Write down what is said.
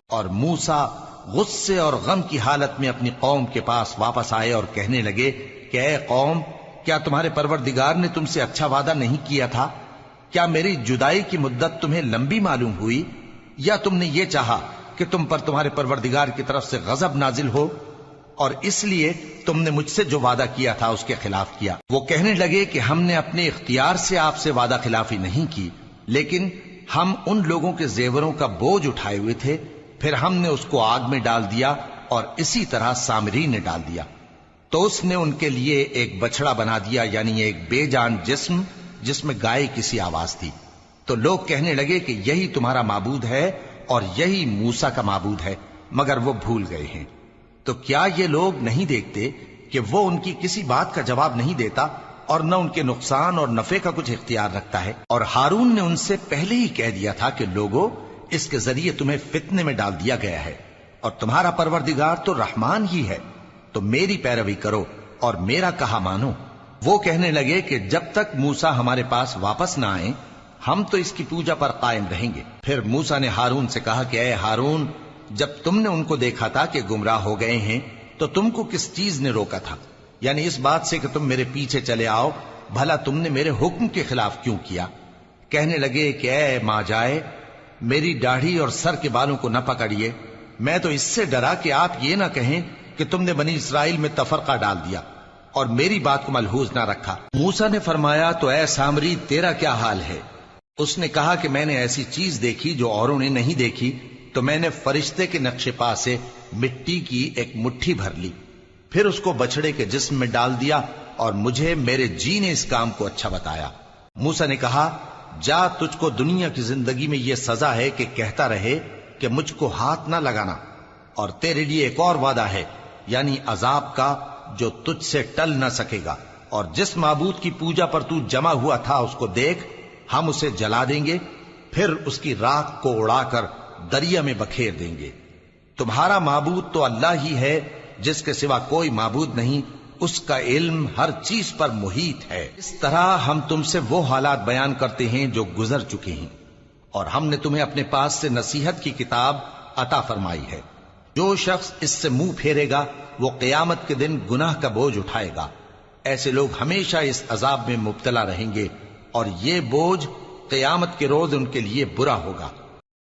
اور موسیٰ غصے اور غم کی حالت میں اپنی قوم کے پاس واپس آئے اور کہنے لگے کہ اے قوم، کیا تمہارے پروردگار نے تم سے اچھا وعدہ نہیں کیا تھا؟ کیا میری جدائی کی مدت تمہیں لمبی معلوم ہوئی، یا تم نے یہ چاہا کہ تم پر تمہارے پروردگار کی طرف سے غضب نازل ہو، اور اس لیے تم نے مجھ سے جو وعدہ کیا تھا اس کے خلاف کیا؟ وہ کہنے لگے کہ ہم نے اپنے اختیار سے آپ سے وعدہ خلافی نہیں کی، لیکن ہم ان لوگوں کے زیوروں کا بوجھ اٹھائے ہوئے تھے، پھر ہم نے اس کو آگ میں ڈال دیا، اور اسی طرح سامری نے ڈال دیا۔ تو اس نے ان کے لیے ایک بچڑا بنا دیا، یعنی ایک بے جان جسم جس میں گائے کسی آواز تھی۔ تو لوگ کہنے لگے کہ یہی تمہارا معبود ہے اور یہی موسیٰ کا معبود ہے، مگر وہ بھول گئے ہیں۔ تو کیا یہ لوگ نہیں دیکھتے کہ وہ ان کی کسی بات کا جواب نہیں دیتا، اور نہ ان کے نقصان اور نفع کا کچھ اختیار رکھتا ہے؟ اور ہارون نے ان سے پہلے ہی کہہ دیا تھا کہ لوگوں، اس کے ذریعے تمہیں فتنے میں ڈال دیا گیا ہے، اور تمہارا پروردگار تو رحمان ہی ہے، تو میری پیروی کرو اور میرا کہا مانو۔ وہ کہنے لگے کہ جب تک موسیٰ ہمارے پاس واپس نہ آئیں، ہم تو اس کی پوجا پر قائم رہیں گے۔ پھر موسیٰ نے ہارون سے کہا کہ اے ہارون، جب تم نے ان کو دیکھا تھا کہ گمراہ ہو گئے ہیں تو تم کو کس چیز نے روکا تھا؟ یعنی اس بات سے کہ تم میرے پیچھے چلے آؤ، بھلا تم نے میرے حکم کے خلاف کیوں کیا؟ کہنے لگے کہ اے ماں جائے، میری داڑھی اور سر کے بالوں کو نہ پکڑیے، میں تو اس سے ڈرا کہ آپ یہ نہ کہیں کہ تم نے بنی اسرائیل میں تفرقہ ڈال دیا اور میری بات کو ملحوظ نہ رکھا۔ موسیٰ نے فرمایا تو اے سامری، تیرا کیا حال ہے؟ اس نے کہا کہ میں نے ایسی چیز دیکھی جو اوروں نے نہیں دیکھی، تو میں نے فرشتے کے نقش پا سے مٹی کی ایک مٹھی بھر لی، پھر اس کو بچڑے کے جسم میں ڈال دیا، اور مجھے میرے جی نے اس کام کو اچھا بتایا۔ موسیٰ نے کہا جا، تجھ کو دنیا کی زندگی میں یہ سزا ہے کہ کہتا رہے کہ مجھ کو ہاتھ نہ لگانا، اور تیرے لیے ایک اور وعدہ ہے، یعنی عذاب کا جو تجھ سے ٹل نہ سکے گا، اور جس معبود کی پوجا پر تو جمع ہوا تھا اس کو دیکھ، ہم اسے جلا دیں گے، پھر اس کی راکھ کو اڑا کر دریا میں بکھیر دیں گے۔ تمہارا معبود تو اللہ ہی ہے، جس کے سوا کوئی معبود نہیں، اس کا علم ہر چیز پر محیط ہے۔ اس طرح ہم تم سے وہ حالات بیان کرتے ہیں جو گزر چکے ہیں، اور ہم نے تمہیں اپنے پاس سے نصیحت کی کتاب عطا فرمائی ہے۔ جو شخص اس سے منہ پھیرے گا وہ قیامت کے دن گناہ کا بوجھ اٹھائے گا۔ ایسے لوگ ہمیشہ اس عذاب میں مبتلا رہیں گے، اور یہ بوجھ قیامت کے روز ان کے لیے برا ہوگا۔